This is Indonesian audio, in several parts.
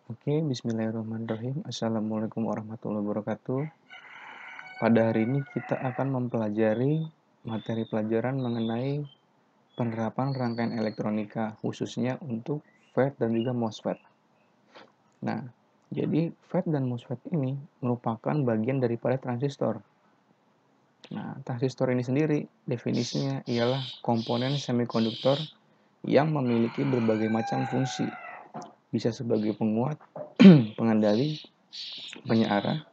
Oke, bismillahirrahmanirrahim. Assalamualaikum warahmatullahi wabarakatuh. Pada hari ini kita akan mempelajari materi pelajaran mengenai penerapan rangkaian elektronika, khususnya untuk FET dan juga MOSFET. Nah, jadi FET dan MOSFET ini merupakan bagian daripada transistor. Nah, transistor ini sendiri definisinya ialah komponen semikonduktor yang memiliki berbagai macam fungsi. Bisa sebagai penguat, pengendali, penyearah,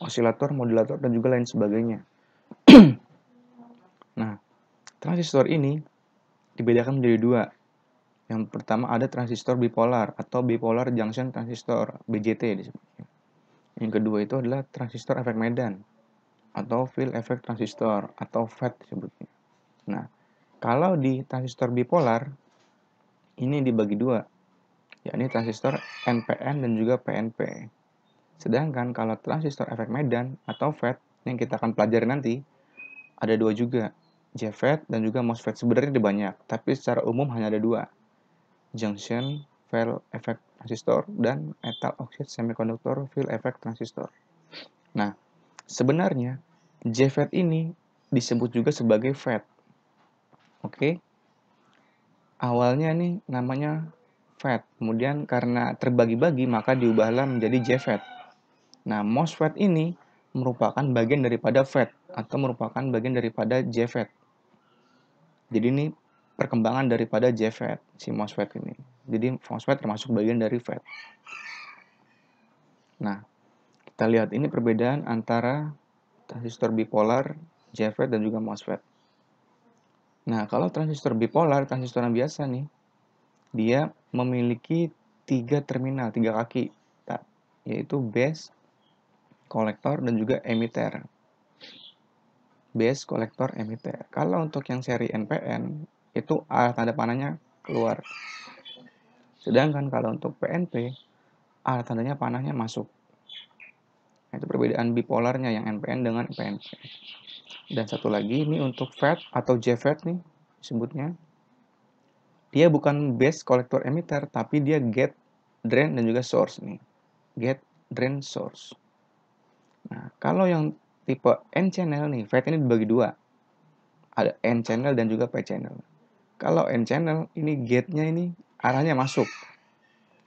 osilator, modulator, dan juga lain sebagainya. Nah, transistor ini dibedakan menjadi dua. Yang pertama ada transistor bipolar atau bipolar junction transistor, BJT disebutnya. Yang kedua itu adalah transistor efek medan atau field effect transistor atau FET disebutnya. Nah, kalau di transistor bipolar ini dibagi dua, yakni transistor NPN dan juga PNP. Sedangkan kalau transistor efek medan atau FET yang kita akan pelajari nanti ada dua juga, JFET dan juga MOSFET. Sebenarnya ada banyak, tapi secara umum hanya ada dua, junction field effect transistor dan metal oxide semiconductor field effect transistor. Nah, sebenarnya JFET ini disebut juga sebagai FET. Oke. Awalnya nih namanya FET, kemudian karena terbagi-bagi maka diubahlah menjadi JFET. Nah, MOSFET ini merupakan bagian daripada FET atau merupakan bagian daripada JFET. Jadi ini perkembangan daripada JFET, si MOSFET ini. Jadi MOSFET termasuk bagian dari FET. Nah, kita lihat ini perbedaan antara transistor bipolar, JFET, dan juga MOSFET. Nah, kalau transistor bipolar, transistor yang biasa nih, dia memiliki 3 terminal, 3 kaki, yaitu base, kolektor, dan juga emitter. Base, kolektor, emitter. Kalau untuk yang seri NPN, itu arah tanda panahnya keluar. Sedangkan kalau untuk PNP, arah tandanya panahnya masuk. Itu perbedaan bipolarnya yang NPN dengan PNP. Dan satu lagi, ini untuk FET atau JFET nih, disebutnya. Dia bukan base, kolektor, emitter, tapi dia gate, drain, dan juga source nih. Gate, drain, source. Nah, kalau yang tipe N-channel nih, FET ini dibagi dua. Ada N-channel dan juga P-channel. Kalau N-channel, ini gate-nya ini arahnya masuk.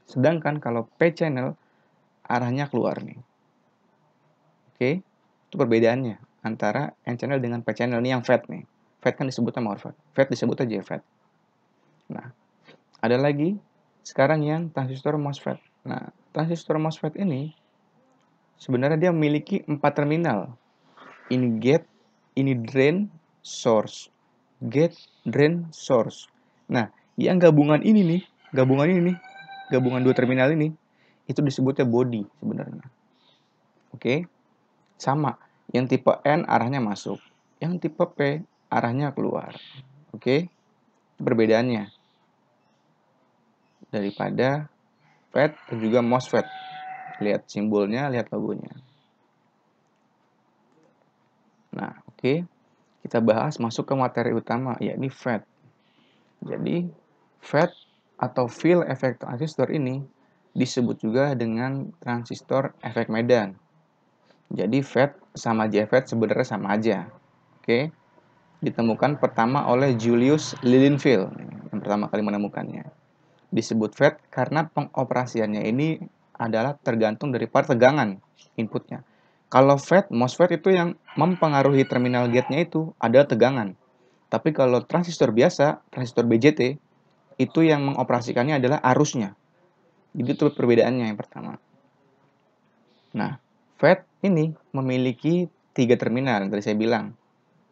Sedangkan kalau P-channel, arahnya keluar nih. Oke, itu perbedaannya antara N-channel dengan P-channel. Ini yang FET nih. FET kan disebutnya MOSFET. FET disebutnya JFET. Nah, ada lagi sekarang yang transistor MOSFET. Nah, transistor MOSFET ini sebenarnya dia memiliki 4 terminal. Ini gate, ini drain, source. Gate, drain, source. Nah, yang gabungan ini nih, gabungan dua terminal ini, itu disebutnya body sebenarnya. Oke, sama. Yang tipe N arahnya masuk, yang tipe P arahnya keluar. Oke, perbedaannya daripada FET dan juga MOSFET. Lihat simbolnya, lihat logonya. Nah, oke. Kita bahas masuk ke materi utama, yakni FET. Jadi, FET atau field effect transistor ini disebut juga dengan transistor efek medan. Jadi, FET sama JFET sebenarnya sama aja. Oke. Ditemukan pertama oleh Julius Lilienfeld, yang pertama kali menemukannya. Disebut FET karena pengoperasiannya ini adalah tergantung dari tegangan inputnya. Kalau FET, MOSFET itu yang mempengaruhi terminal gate-nya itu adalah tegangan. Tapi kalau transistor biasa, transistor BJT, itu yang mengoperasikannya adalah arusnya. Jadi itu perbedaannya yang pertama. Nah, FET ini memiliki 3 terminal yang tadi saya bilang.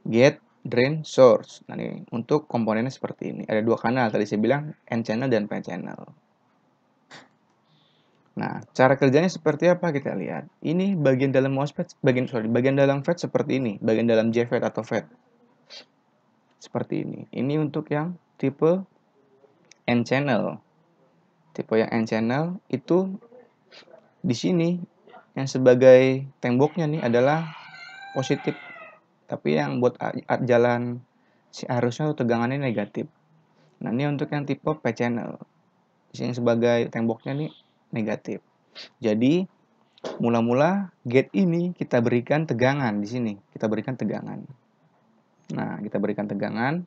Gate, drain, source. Nah, ini untuk komponennya seperti ini. Ada 2 kanal tadi saya bilang, N-channel dan P-channel. Nah, cara kerjanya seperti apa kita lihat. Ini bagian dalam MOSFET, bagian dalam FET seperti ini, bagian dalam JFET atau FET. Seperti ini. Ini untuk yang tipe N-channel. Tipe yang N-channel itu di sini yang sebagai temboknya nih adalah positif. Tapi yang buat jalan si arusnya atau tegangannya negatif. Nah, ini untuk yang tipe P-channel. Di sini sebagai temboknya nih negatif. Jadi mula-mula gate ini kita berikan tegangan di sini, kita berikan tegangan. Nah, kita berikan tegangan.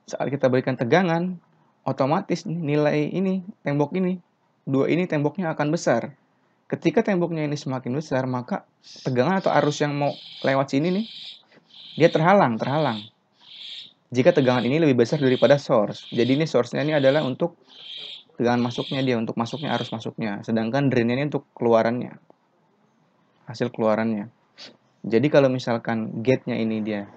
Saat kita berikan tegangan, otomatis nilai ini, tembok ini, dua ini temboknya akan besar. Ketika temboknya ini semakin besar, maka tegangan atau arus yang mau lewat sini nih, dia terhalang. Jika tegangan ini lebih besar daripada source. Jadi ini source-nya ini adalah untuk tegangan masuknya dia, untuk masuknya arus masuknya. Sedangkan drain-nya ini untuk keluarannya, hasil keluarannya. Jadi kalau misalkan gate-nya ini dia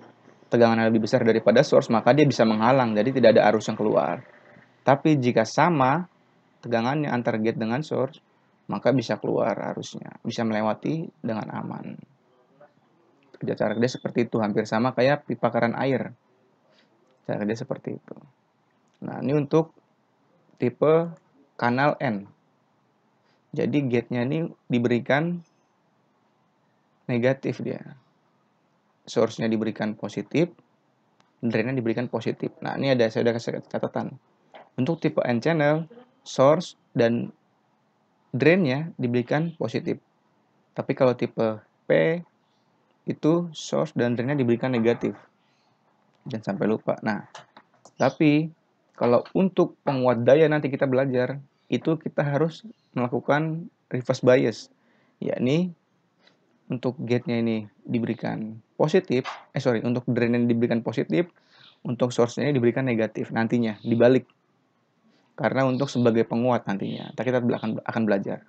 tegangan lebih besar daripada source, maka dia bisa menghalang, jadi tidak ada arus yang keluar. Tapi jika sama tegangannya antara gate dengan source, maka bisa keluar arusnya, bisa melewati dengan aman. Cara kerja seperti itu, hampir sama kayak pipa keran air. Cara kerja seperti itu. Nah, ini untuk tipe kanal N. Jadi gate-nya ini diberikan negatif dia. Source-nya diberikan positif, drain-nya diberikan positif. Nah, ini saya udah kasih catatan. Untuk tipe N channel, source dan drain-nya diberikan positif. Tapi kalau tipe P itu source dan drain-nya diberikan negatif. Jangan sampai lupa. Nah, tapi kalau untuk penguat daya nanti kita belajar, itu kita harus melakukan reverse bias. Yakni untuk gate-nya ini diberikan positif, untuk drain-nya diberikan positif, untuk source-nya diberikan negatif nantinya, dibalik. Karena untuk sebagai penguat nantinya, kita akan belajar.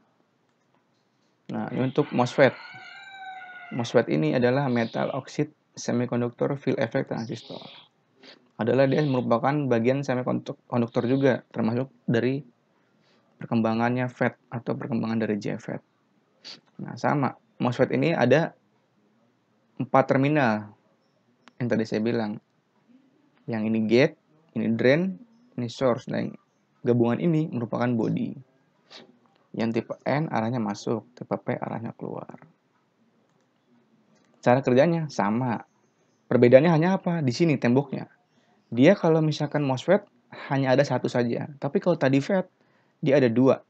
Nah, ini untuk MOSFET. MOSFET ini adalah metal oxide semiconductor field effect transistor. Adalah dia merupakan bagian semiconductor juga, termasuk dari perkembangannya FET atau perkembangan dari JFET. Nah, sama. MOSFET ini ada 4 terminal yang tadi saya bilang. Yang ini gate, ini drain, ini source. Nah, gabungan ini merupakan body. Yang tipe N arahnya masuk, tipe P arahnya keluar. Cara kerjanya sama. Perbedaannya hanya apa? Di sini temboknya. Dia kalau misalkan MOSFET hanya ada satu saja. Tapi kalau tadi FET, dia ada dua.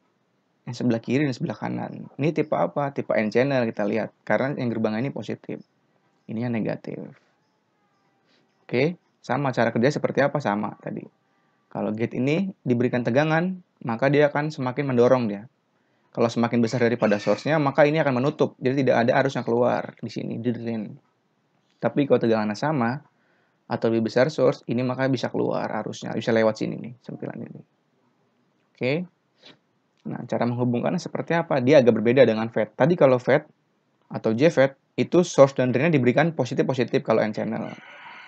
Yang sebelah kiri dan sebelah kanan. Ini tipe apa? Tipe N channel kita lihat. Karena yang gerbang ini positif. Ini yang negatif. Oke, sama cara kerja seperti apa? Sama tadi. Kalau gate ini diberikan tegangan, maka dia akan semakin mendorong dia. Kalau semakin besar daripada source-nya, maka ini akan menutup. Jadi tidak ada arus yang keluar di sini, di drain. Tapi kalau tegangannya sama, atau lebih besar source, ini maka bisa keluar arusnya. Bisa lewat sini nih, sempilan ini. Oke. Nah, cara menghubungkannya seperti apa? Dia agak berbeda dengan FET. Tadi kalau FET atau JFET, itu source dan drain-nya diberikan positif-positif kalau N channel.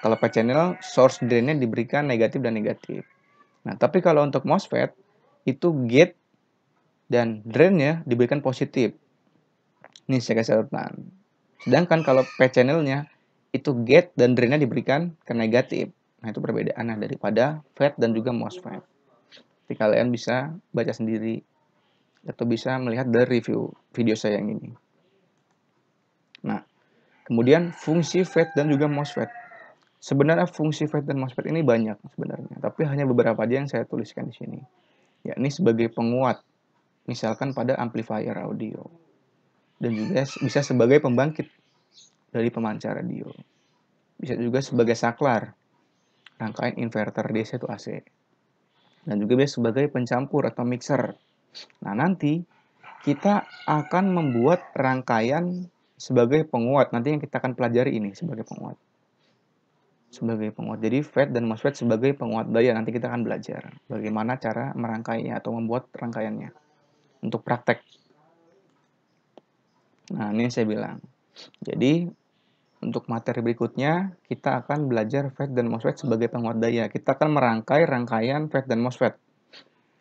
Kalau P channel, source drain-nya diberikan negatif dan negatif. Nah, tapi kalau untuk MOSFET, itu gate dan drain-nya diberikan positif. Ini saya kasih catatan. Sedangkan kalau P channel-nya, itu gate dan drain-nya diberikan ke negatif. Nah, itu perbedaannya daripada FET dan juga MOSFET. Jadi kalian bisa baca sendiri atau bisa melihat dari review video saya yang ini. Nah, kemudian fungsi FET dan juga MOSFET. Sebenarnya fungsi FET dan MOSFET ini banyak sebenarnya, tapi hanya beberapa aja yang saya tuliskan di sini. Yakni sebagai penguat, misalkan pada amplifier audio. Dan juga bisa sebagai pembangkit dari pemancar radio. Bisa juga sebagai saklar, rangkaian inverter DC atau AC. Dan juga bisa sebagai pencampur atau mixer. Nah, nanti kita akan membuat rangkaian sebagai penguat. Nanti yang kita akan pelajari ini sebagai penguat. Jadi FET dan MOSFET sebagai penguat daya. Nanti kita akan belajar bagaimana cara merangkainya atau membuat rangkaiannya untuk praktek. Nah, ini saya bilang. Jadi untuk materi berikutnya kita akan belajar FET dan MOSFET sebagai penguat daya. Kita akan merangkai rangkaian FET dan MOSFET.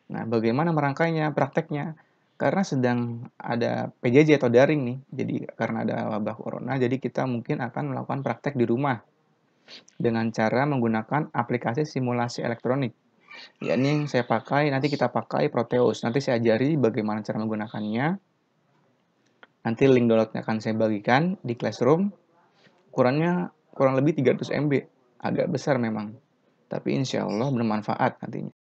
Nah, bagaimana merangkainya, prakteknya? Karena sedang ada PJJ atau daring nih. Jadi karena ada wabah corona, jadi kita mungkin akan melakukan praktek di rumah dengan cara menggunakan aplikasi simulasi elektronik. Ya, ini yang saya pakai, nanti kita pakai Proteus. Nanti saya ajari bagaimana cara menggunakannya. Nanti link downloadnya akan saya bagikan di Classroom. Ukurannya kurang lebih 300 MB. Agak besar memang. Tapi insya Allah bermanfaat nantinya.